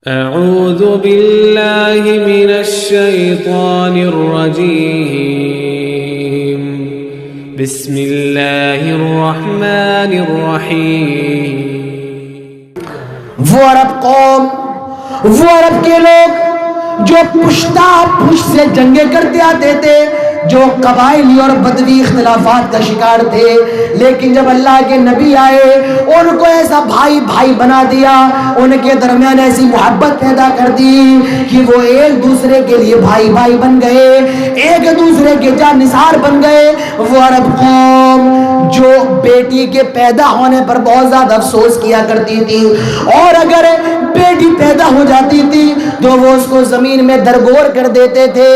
اعوذ باللہ من الشیطان الرجیم بسم اللہ الرحمن الرحیم۔ وہ عرب قوم، وہ عرب کے لوگ جو پشتا پشت سے جنگیں کرتے آتے تھے، جو قبائلی اور بدوی اختلافات کا شکار تھے، لیکن جب اللہ کے نبی آئے ان کو ایسا بھائی بھائی بنا دیا، ان کے درمیان ایسی محبت پیدا کر دی کہ وہ ایک دوسرے کے لیے بھائی بھائی بن گئے، ایک دوسرے کے جانثار بن گئے۔ وہ عرب قوم جو بیٹی کے پیدا ہونے پر بہت زیادہ افسوس کیا کرتی تھی، اور اگر بیٹی پیدا ہو جاتی تھی تو وہ اس کو زمین میں درگور کر دیتے تھے،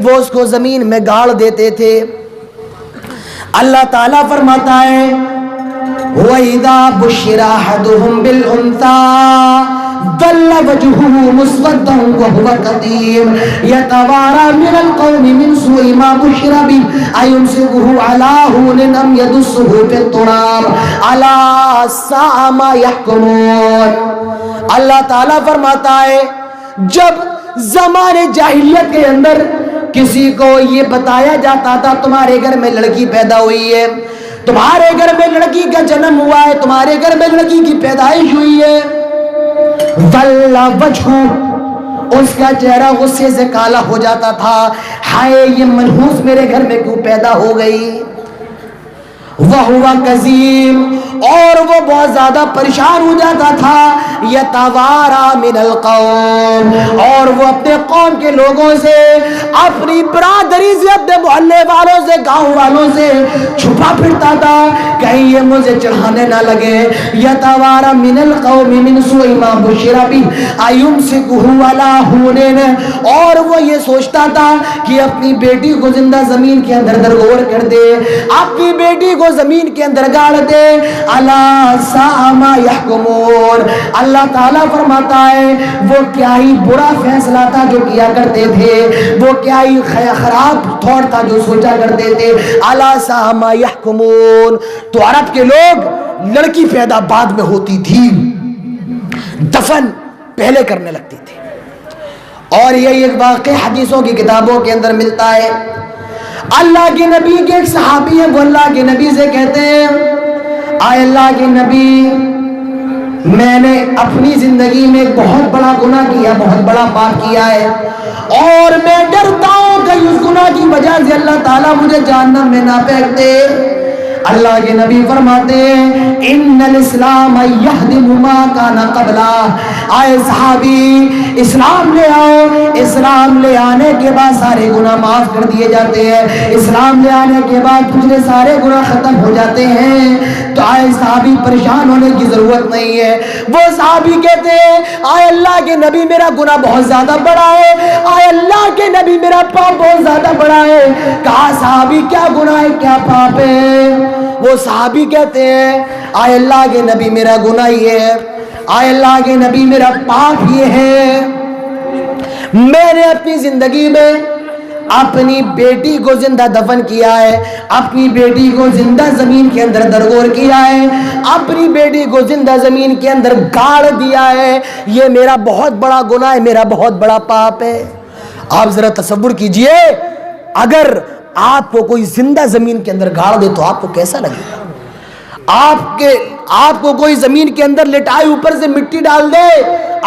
وہ اس کو زمین میں گاڑ دیتے تھے۔ اللہ تعالیٰ فرماتا ہے وَإِذَا بُشِّرَ أَحَدُهُم بِالْأُنثَىٰ ظَلَّ وَجْهُهُ مُسْوَدًّا وَهُوَ كَظِيمٌ يَتَوَارَىٰ مِنَ الْقَوْمِ مِنْ سُوءِ مَا بُشِّرَ بِهِ أَيُمْسِكُهُ عَلَىٰ هُونٍ أَمْ يَدُسُّهُ فِي التُّرَابِ أَلَا سَاءَ مَا يَحْكُمُونَ۔ اللہ تعالیٰ فرماتا ہے جب زمانے جاہلیت کے اندر کسی کو یہ بتایا جاتا تھا تمہارے گھر میں لڑکی پیدا ہوئی ہے، تمہارے گھر میں لڑکی کا جنم ہوا ہے، تمہارے گھر میں لڑکی کی پیدائش ہوئی ہے، ظل وجہہ، اس کا چہرہ غصے سے کالا ہو جاتا تھا، ہائے یہ منحوس میرے گھر میں کیوں پیدا ہو گئی، وَهُوَ كَظِيمٌ، اور وہ بہت زیادہ پریشان ہو جاتا تھا، يَتَوَارَىٰ مِنَ الْقَوْمِ، اور وہ اپنے قوم کے لوگوں سے، اپنی برادری سے، اپنے محلے والوں سے، گاؤں والوں سے چھپا پھرتا تھا کہیں یہ مجھے چڑھانے نہ لگے۔ يَتَوَارَىٰ مِنَ الْقَوْمِ مِنْ سُوءِ مَا بُشِّرَ بِهِ أَيُمْسِكُهُ عَلَىٰ هُونٍ، اور وہ یہ سوچتا تھا کہ اپنی بیٹی کو زندہ زمین کے اندر درگور کر دے، اپنی بیٹی کو زمین کے اندر گاڑ دے۔ الا ساء ما يحكمون، اللہ تعالیٰ فرماتا ہے وہ کیا ہی برا فیصلہ تھا جو کیا کرتے تھے، وہ کیا ہی خراب تھوٹ تھا جو سوچا کرتے تھے۔ الا ساء ما يحكمون۔ تو عرب کے لوگ لڑکی پیدا بعد میں ہوتی تھی، دفن پہلے کرنے لگتی تھی، اور یہی ایک واقعہ حدیثوں کی کتابوں کے اندر ملتا ہے۔ اللہ کے نبی کے ایک صحابی ہیں، وہ اللہ کے نبی سے کہتے ہیں آئے اللہ کے نبی، میں نے اپنی زندگی میں ایک بہت بڑا گناہ کیا، بہت بڑا پاپ کیا ہے، اور میں ڈرتا ہوں کہ اس گناہ کی وجہ سے اللہ تعالیٰ مجھے جہنم میں نہ پھینک دے۔ اللہ کے نبی فرماتے ہیں ان الاسلام یہدم ما کان قبلہ، آئے صحابی اسلام لے آؤ، اسلام لے آنے کے بعد سارے گناہ معاف کر دیے جاتے ہیں، اسلام لے آنے کے بعد پچھلے سارے گناہ ختم ہو جاتے ہیں۔ تو آئے صحابی پریشان ہونے کی ضرورت نہیں ہے، وہ صحابی کہتے ہیں آئے اللہ کے نبی میرا گناہ بہت زیادہ بڑا ہے، آئے اللہ کے نبی میرا پاپ بہت زیادہ بڑا ہے۔ کہا صحابی کیا گناہ ہے، کیا پاپ ہے؟ وہ صحابی کہتے ہیں آئے اللہ کے نبی میرا گناہ یہ ہے، آئے اللہ کے نبی میرا پاپ یہ ہے، میں نے اپنی زندگی میں اپنی بیٹی کو زندہ دفن کیا ہے، اپنی بیٹی کو زندہ زمین کے اندر درگور کیا ہے، اپنی بیٹی کو زندہ زمین کے اندر گاڑ دیا ہے، یہ میرا بہت بڑا گناہ ہے، میرا بہت بڑا پاپ ہے۔ آپ ذرا تصور کیجئے اگر آپ کو کوئی زندہ زمین کے اندر گاڑ دے تو آپ کو کیسا لگے گا؟ آپ کو کوئی زمین کے اندر لٹائے اوپر سے مٹی ڈال دے،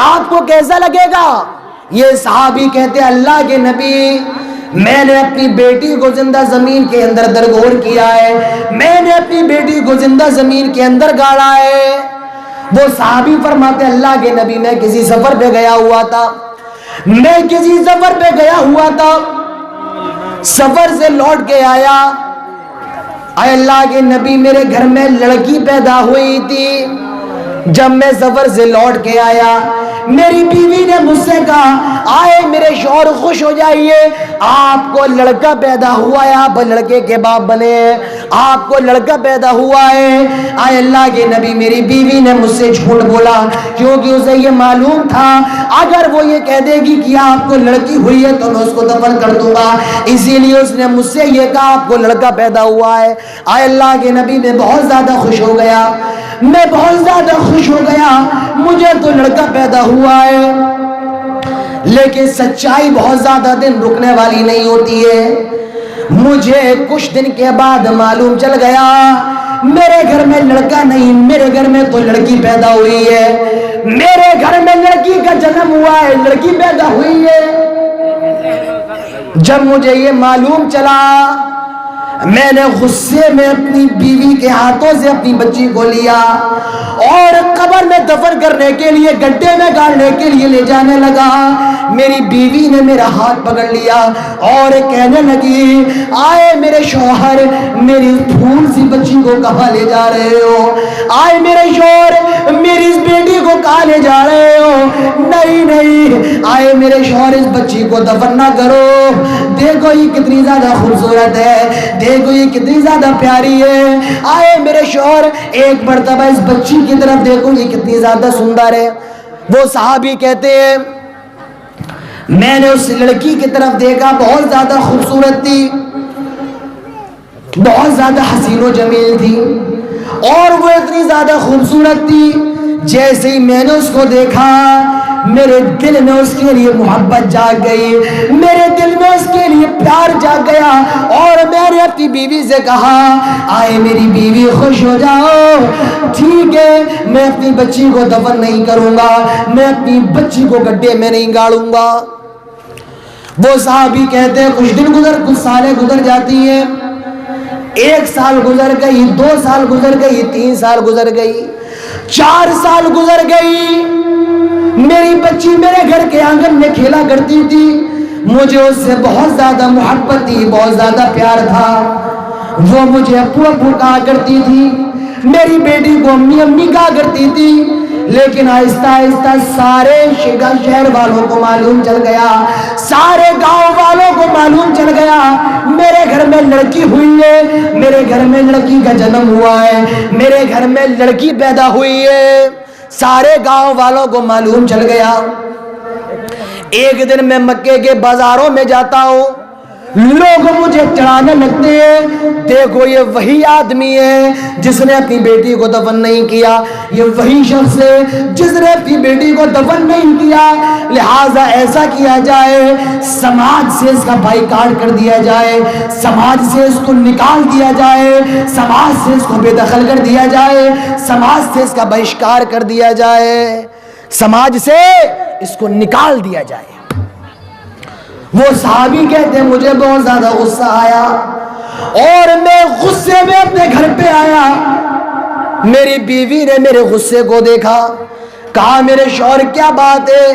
آپ کو کیسا لگے گا؟ یہ صحابی کہتے ہیں اللہ کے نبی میں نے اپنی بیٹی کو زندہ زمین کے اندر درگور کیا ہے، میں نے اپنی بیٹی کو زندہ زمین کے اندر گاڑا ہے۔ وہ صحابی فرماتے اللہ کے نبی میں کسی سفر پہ گیا ہوا تھا، سفر سے لوٹ کے آیا، اے اللہ کے نبی میرے گھر میں لڑکی پیدا ہوئی تھی، جب میں سفر سے لوٹ کے آیا میری بیوی نے مجھ سے کہا آئے میرے شوہر خوش ہو جائیے، آپ کو لڑکا پیدا ہوا ہے، آپ لڑکے کے باپ بنے ہیں، آپ کو لڑکا پیدا ہوا ہے۔ آئے اللہ کے نبی میری بیوی نے مجھ سے جھوٹ بولا کیونکہ اسے یہ معلوم تھا اگر وہ یہ کہہ دے گی کہ آپ کو لڑکی ہوئی ہے تو میں اس کو دفن کر دوں گا، اسی لیے اس نے مجھ سے یہ کہا آپ کو لڑکا پیدا ہوا ہے۔ آئے اللہ کے نبی میں بہت زیادہ خوش ہو گیا، مجھے تو لڑکا پیدا ہوا ہوا ہے، لیکن سچائی بہت زیادہ دن رکنے والی نہیں ہوتی ہے۔ مجھے کچھ دن کے بعد معلوم چل گیا میرے گھر میں لڑکا نہیں، میرے گھر میں تو لڑکی پیدا ہوئی ہے، میرے گھر میں لڑکی کا جنم ہوا ہے، لڑکی پیدا ہوئی ہے۔ جب مجھے یہ معلوم چلا، میں نے غصے میں اپنی بیوی کے ہاتھوں سے اپنی بچی کو لیا اور قبر میں دفن کرنے کے لیے گڈھے میں گاڑنے کے لیے لے جانے لگا۔ میری بیوی نے میرا ہاتھ پکڑ لیا اور کہنے لگی، آئے میرے شوہر، میری پھول سی بچی کو کہاں لے جا رہے ہو؟ آئے میرے شوہر، میری اس بیٹی کو کہاں لے جا رہے ہو؟ نہیں نہیں، آئے میرے شوہر، اس بچی کو دفن نہ کرو، دیکھو یہ کتنی زیادہ خوبصورت ہے، دیکھو یہ کتنی زیادہ پیاری ہے۔ آئے میرے شوہر، ایک مرتبہ اس بچی کی طرف دیکھو، یہ کتنی زیادہ سندر ہے۔ وہ صحابی کہتے ہیں میں نے اس لڑکی کی طرف دیکھا، بہت زیادہ خوبصورت تھی، بہت زیادہ حسین و جمیل تھی، اور وہ اتنی زیادہ خوبصورت تھی، جیسے ہی میں نے اس کو دیکھا میرے دل میں اس کے لیے محبت جاگ گئی، میرے دل میں اس کے لیے پیار جاگ گیا، اور میں نے اپنی بیوی سے کہا، آئے میری بیوی خوش ہو جاؤ، ٹھیک ہے میں اپنی بچی کو دفن نہیں کروں گا، میں اپنی بچی کو گڈھے میں نہیں گاڑوں گا۔ وہ صحابی کہتے ہیں کچھ سالیں گزر جاتی ہیں، 1 سال گزر گئی، 2 سال گزر گئی، 3 سال گزر گئی، 4 سال گزر گئی۔ میری بچی میرے گھر کے آنگن میں کھیلا کرتی تھی، مجھے اس سے بہت زیادہ محبت تھی، بہت زیادہ پیار تھا، وہ مجھے ابو ابو کہا کرتی تھی، میری بیٹی کو امی امی کہا کرتی تھی۔ لیکن آہستہ آہستہ سارے شہر والوں کو معلوم چل گیا، سارے گاؤں والوں کو معلوم چل گیا میرے گھر میں لڑکی ہوئی ہے، میرے گھر میں لڑکی کا جنم ہوا ہے، میرے گھر میں لڑکی پیدا ہوئی ہے، سارے گاؤں والوں کو معلوم چل گیا۔ ایک دن میں مکے کے بازاروں میں جاتا ہوں، لوگ مجھے چڑھانے لگتے ہیں، دیکھو یہ وہی آدمی ہے جس نے اپنی بیٹی کو دفن نہیں کیا، یہ وہی شخص ہے جس نے اپنی بیٹی کو دفن نہیں کیا، لہٰذا ایسا کیا جائے سماج سے اس کا بائیکاٹ کر دیا جائے، سماج سے اس کو نکال دیا جائے، سماج سے اس کو بے دخل کر دیا جائے، سماج سے اس کا بہشکار کر دیا جائے، سماج سے اس کو نکال دیا جائے۔ وہ صحابی کہتے ہیں مجھے بہت زیادہ غصہ آیا اور میں غصے میں اپنے گھر پہ آیا، میری بیوی نے میرے غصے کو دیکھا، کہا میرے شوہر کیا بات ہے،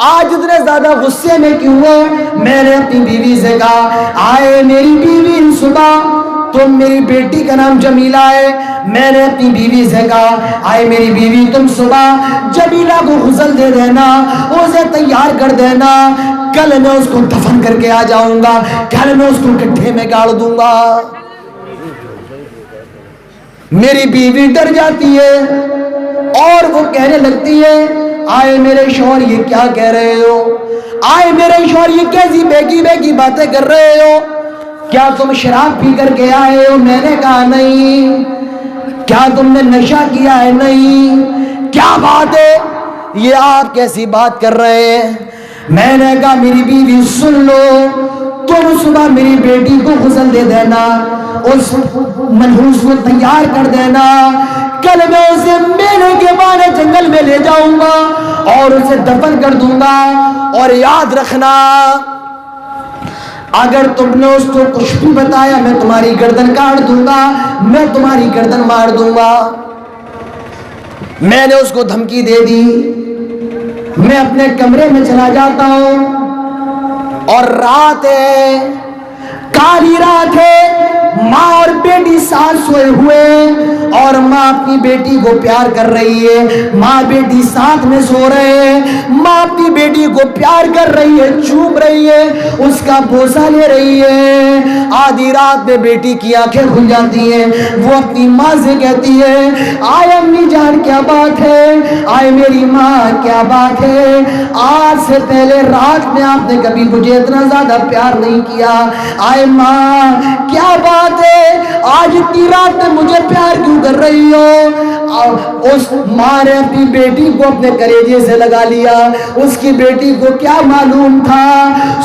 آج اتنے زیادہ غصے میں کیوں ہو؟ میں نے اپنی بیوی سے کہا، آئے میری بیوی صبح، تم میری بیٹی کا نام جمیلہ ہے، میں نے اپنی بیوی سے کہا، آئے میری بیوی تم صبح جمیلہ کو غسل دے دینا، اسے تیار کر دینا، کل میں اس کو دفن کر کے آ جاؤں گا، کل میں اس کو گڈھے میں گاڑ دوں گا۔ میری بیوی ڈر جاتی ہے اور وہ کہنے لگتی ہے، آئے میرے شوہر یہ کیا کہہ رہے ہو، آئے میرے شوہر یہ کیسی بیگی بیگی باتیں کر رہے ہو، کیا تم شراب پی کر کے آئے ہو؟ میں نے کہا نہیں۔ کیا تم نے نشہ کیا ہے؟ نہیں۔ کیا بات ہے، یہ آپ کیسی بات کر رہے ہیں؟ میں نے کہا میری بیوی سن لو، تم صبح میری بیٹی کو غسل دے دینا، اس منحوس کو تیار کر دینا، کل میں اسے میلے کے بانے جنگل میں لے جاؤں گا اور اسے دفن کر دوں گا، اور یاد رکھنا اگر تم نے اس کو کچھ بھی بتایا میں تمہاری گردن کاٹ دوں گا، میں تمہاری گردن مار دوں گا۔ میں نے اس کو دھمکی دے دی، میں اپنے کمرے میں چلا جاتا ہوں اور رات ہے، کالی رات ہے، ماں اور بیٹی ساتھ سوئے ہوئے اور ماں اپنی بیٹی کو پیار کر رہی ہے، ماں بیٹی ساتھ میں سو رہے ہیں، ماں اپنی بیٹی کو پیار کر رہی ہے، چوم رہی ہے، اس کا بوسہ لے رہی ہے۔ آدھی رات میں بیٹی کی آنکھیں کھل جاتی ہیں، وہ اپنی ماں سے کہتی ہے، آئے امی جان کیا بات ہے، آئے میری ماں کیا بات ہے، رات سے پہلے رات میں آپ نے کبھی مجھے اتنا زیادہ پیار نہیں کیا. آئے ماں کیا بات ہے آج اتنی رات میں مجھے پیار کیوں کر رہی ہو؟ اس ماں نے اپنی بیٹی کو اپنے کلیجے سے لگا لیا. اس کی بیٹی کو کیا معلوم تھا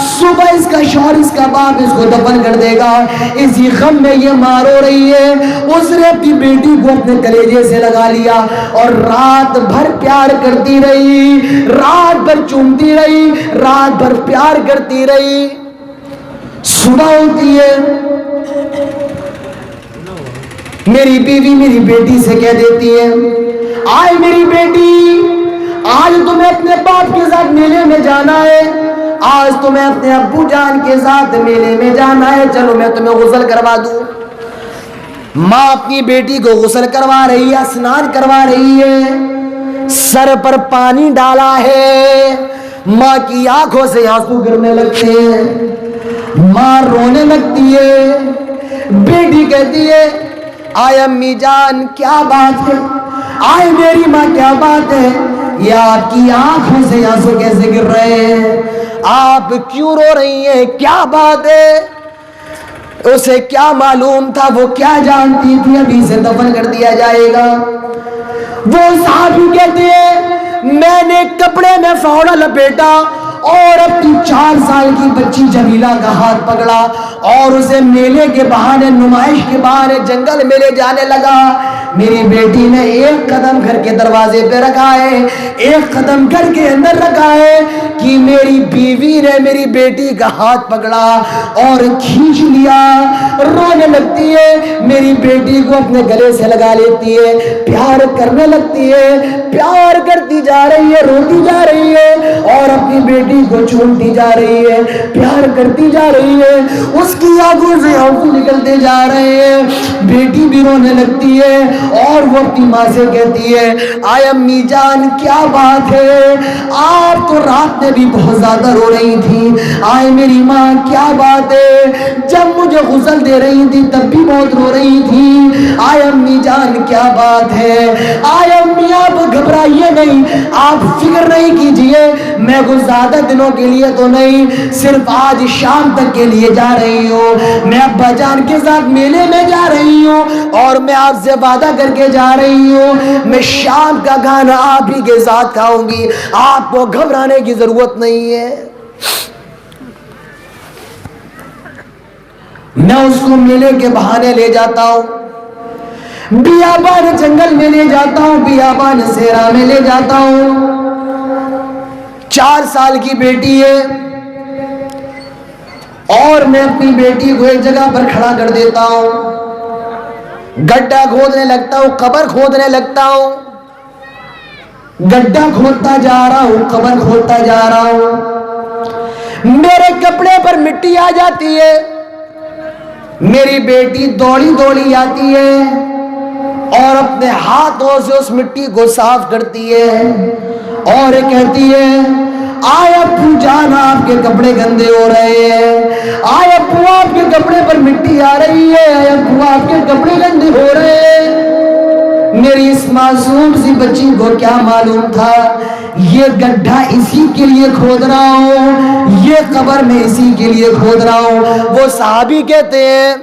صبح اس کا شوہر اس کا باپ اس کو دفن کر دے گا. اسی غم میں یہ ماں رو رہی ہے. اس نے اپنی بیٹی کو اپنے کلیجے سے لگا لیا اور رات بھر پیار کرتی رہی, رات بھر چومتی رہی, رات بھر پیار کرتی رہی. صبح ہوتی ہے, میری بیوی میری بیٹی سے کہہ دیتی ہے آئے میری بیٹی آج تمہیں اپنے باپ کے ساتھ میلے میں جانا ہے, آج تمہیں اپنے ابو جان کے ساتھ میلے میں جانا ہے, چلو میں تمہیں غسل کروا دوں. ماں اپنی بیٹی کو غسل کروا رہی ہے, اسنان کروا رہی ہے, سر پر پانی ڈالا ہے. ماں کی آنکھوں سے آنسو گرنے لگتے ہیں, ماں رونے لگتی ہے. بیٹی کہتی ہے آئے امی جان کیا بات ہے, آئے میری ماں کیا بات ہے, یہ آپ کی آنکھوں سے آنسو کیسے گر رہے ہیں, آپ کیوں رو رہی ہیں, کیا بات ہے؟ اسے کیا معلوم تھا, وہ کیا جانتی تھی ابھی سے دفن کر دیا جائے گا. وہ صحابی کہتے ہیں میں نے کپڑے میں فوڑا لپیٹا اور اپنی 4 سال کی بچی جمیلہ کا ہاتھ پکڑا اور اسے میلے کے بہانے, نمائش کے بہانے جنگل میں لے جانے لگا. میری بیٹی نے ایک قدم گھر کے دروازے پہ رکھا ہے, ایک قدم گھر کے اندر رکھا ہے کہ میری بیوی نے میری بیٹی کا ہاتھ پکڑا اور کھینچ لیا. رونے لگتی ہے, میری بیٹی کو اپنے گلے سے لگا لیتی ہے, پیار کرنے لگتی ہے, پیار کرتی جا رہی ہے, روتی جا رہی ہے اور اپنی بیٹی کو چومتی جا رہی ہے, پیار کرتی جا رہی ہے. اس کی آنکھوں سے آنسو نکلتے جا رہے ہیں. بیٹی بھی رونے لگتی ہے اور وہ اپنی ماں سے کہتی ہے آئے امی جان کیا بات ہے, آپ تو رات میں بھی بہت زیادہ رو رہی تھی. آئے میری ماں کیا بات ہے, جب مجھے غسل دے رہی تھی تب بھی بہت رو رہی تھی. آئے امی جان کیا بات ہے, آئے امی آپ گھبرائیے نہیں, آپ فکر نہیں کیجئے, میں کچھ زیادہ دنوں کے لیے تو نہیں, صرف آج شام تک کے لیے جا رہی ہوں. میں ابا جان کے ساتھ میلے میں جا رہی ہوں اور میں آپ سے وعدہ کر کے جا رہی ہوں میں شام کا کھانا آپ ہی کے ساتھ کھاؤں گی, آپ کو گھبرانے کی ضرورت نہیں ہے. میں اس کو میلے کے بہانے لے جاتا ہوں, بیابان جنگل میں لے جاتا ہوں, بیابان صحرا میں لے جاتا ہوں. 4 سال کی بیٹی ہے اور میں اپنی بیٹی کو ایک جگہ پر کھڑا کر دیتا ہوں, گڈھا کھودنے لگتا ہوں, قبر کھودنے لگتا ہوں, گڈھا کھودتا جا رہا ہوں, قبر کھودتا جا رہا ہوں. میرے کپڑے پر مٹی آ جاتی ہے, میری بیٹی دوڑی دوڑی آتی ہے اور اپنے ہاتھوں سے اس مٹی کو صاف کرتی ہے اور کہتی ہے آئے ابو جان آپ کے کپڑے گندے ہو رہے ہیں, آئے ابو آپ کے کپڑے پر مٹی آ رہی ہے, آئے ابو آپ کے کپڑے گندے ہو رہے ہیں. میری اس معصوم سی بچی کو کیا معلوم تھا یہ گڈھا اسی کے لیے کھود رہا ہوں, یہ قبر میں اسی کے لیے کھود رہا ہوں. وہ صحابی کہتے ہیں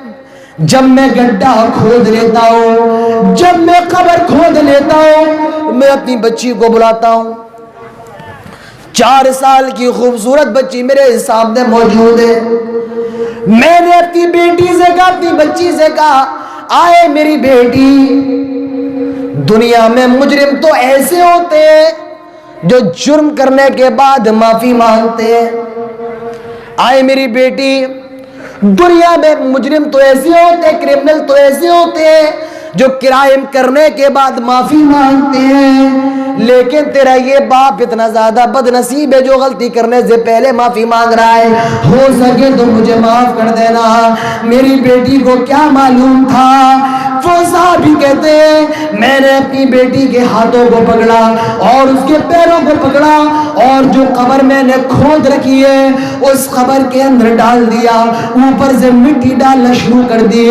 جب میں گڈھا کھود لیتا ہوں, جب میں قبر کھود لیتا ہوں, میں اپنی بچی کو بلاتا ہوں. 4 سال کی خوبصورت بچی میرے سامنے موجود ہے. میں نے اپنی بیٹی سے کہا, اپنی بچی سے کہا آئے میری بیٹی, دنیا میں مجرم تو ایسے ہوتے ہیں جو جرم کرنے کے بعد معافی مانگتے ہیں. آئے میری بیٹی, دنیا میں مجرم تو ایسے ہوتے ہیں, کرمنل تو ایسے ہوتے ہیں جو کرائم کرنے کے بعد معافی مانگتے ہیں, لیکن تیرا یہ باپ اتنا زیادہ بد نصیب ہے جو غلطی کرنے سے پہلے معافی مانگ رہا ہے, ہو سکے تو مجھے معاف کر دینا. میری بیٹی کو کیا معلوم تھا وہ صحابی کہتے ہیں میں نے اپنی بیٹی کے ہاتھوں کو پکڑا اور اس کے پیروں کو پکڑا اور جو قبر میں نے کھود رکھی ہے اس قبر کے اندر ڈال دیا, اوپر سے مٹی ڈالنا شروع کر دی.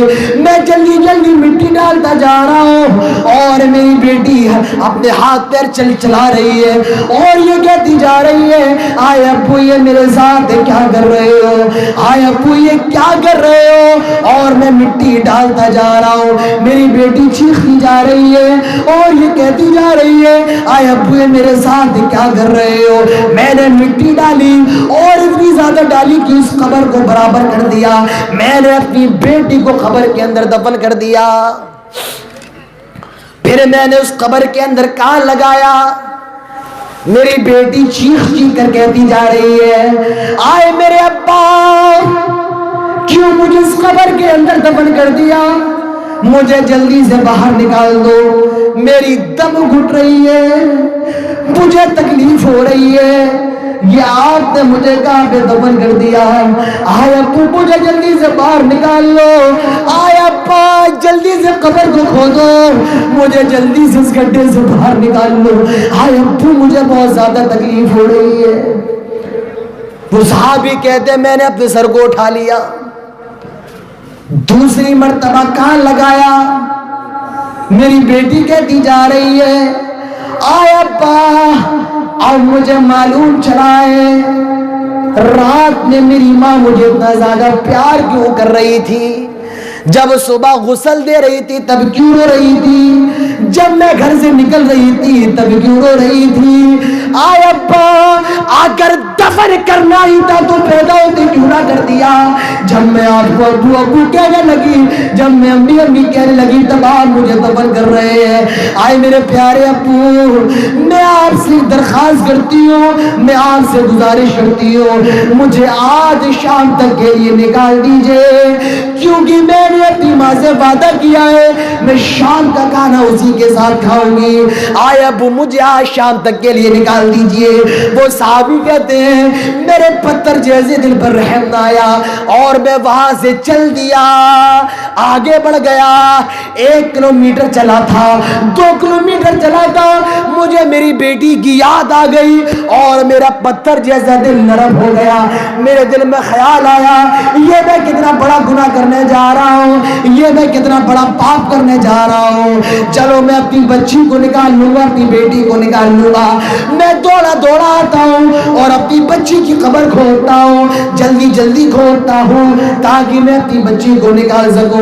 میں جلدی جلدی مٹی ڈالتا جا رہا ہوں اور میری بیٹی اپنے ہاتھ پیر چلا رہی ہے اور یہ کہتی جا رہی ہے آئے ابو یہ میرے ساتھ کیا کر رہے ہو, آئے ابو یہ کیا کر رہے ہو. اور میں مٹی ڈالتا جا رہا ہوں, میری بیٹی چیختی جا رہی ہے اور یہ کہتی جا رہی ہے آئے ابو یہ میرے ساتھ کیا کر رہے ہو. میں نے مٹی ڈالی اور اتنی زیادہ ڈالی کہ اس قبر کو برابر کر دیا. میں نے اپنی بیٹی کو قبر کے اندر دفن کر دیا. پھر میں نے اس قبر کے اندر کان لگایا, میری بیٹی چیخ چیخ کر کہتی جا رہی ہے آئے میرے ابا کیوں مجھے اس قبر کے اندر دفن کر دیا, مجھے جلدی سے باہر نکال دو, میری دم گھٹ رہی ہے, مجھے تکلیف ہو رہی ہے, یہ آپ نے مجھے کہاں پہ دفن کر دیا. آئے ابو مجھے جلدی سے باہر نکال لو, آئے ابا جلدی سے قبر کو کھودو, مجھے جلدی سے اس گڈھے سے باہر نکال لو, آئے ابو مجھے بہت زیادہ تکلیف ہو رہی ہے. وہ صحابی کہتے میں نے اپنے سر کو اٹھا لیا, دوسری مرتبہ کان لگایا, میری بیٹی کہتی جا رہی ہے آئے ابا اب مجھے معلوم چلا ہے رات میں میری ماں مجھے اتنا زیادہ پیار کیوں کر رہی تھی, جب صبح غسل دے رہی تھی تب کیوں رو رہی تھی, جب میں گھر سے نکل رہی تھی تب کیوں رو رہی تھی. آئے ابا اگر دفن کرنا ہی تھا تو پیدا ہوتے کیوں نہ کر دیا. جب میں آپ کو ابو ابو کہنے لگی, جب میں امی امی کہنے لگی تب آپ مجھے دفن کر رہے ہیں. آئے میرے پیارے ابو میں آپ سے درخواست کرتی ہوں, میں آپ سے گزارش کرتی ہوں مجھے آج شام تک کے لیے نکال دیجئے, کیونکہ میں نے اپنی ماں سے وعدہ کیا ہے میں شام کا کھانا اسی کے ساتھ کھاؤں گی. آئے ابو مجھے آج شام تک کے لیے نکال دیجئے. وہ صحابی کہتے ہیں میرے پتھر جیسے دل پر رحم نہ آیا اور میں وہاں سے چل دیا, آگے بڑھ گیا. 1 کلومیٹر چلا تھا, 2 کلومیٹر چلا تھا, مجھے میری بیٹی کی یاد آ گئی اور میرا پتھر جیسا دل نرم ہو گیا. میرے دل میں خیال آیا یہ میں کتنا بڑا گناہ کرنے جا رہا ہوں, یہ میں کتنا بڑا پاپ کرنے جا رہا ہوں. چلو میں اپنی بچی کو نکال لوں گا, اپنی بیٹی کو نکال لوں گا. میں دوڑا دوڑا آتا ہوں اور اپنی بچی کی قبر کھودتا ہوں, جلدی جلدی کھودتا ہوں تاکہ میں اپنی بچی کو نکال سکوں.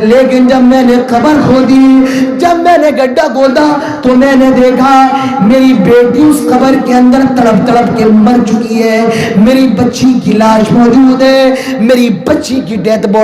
لیکن جب میں نے قبر کھودی, جب میں نے گڈھا کھودا تو میں نے دیکھا میری بیٹی اس قبر کے اندر تڑپ تڑپ کے مر چکی ہے, میری بچی کی لاش موجود ہے, میری بچی کی ڈیتھ باڈی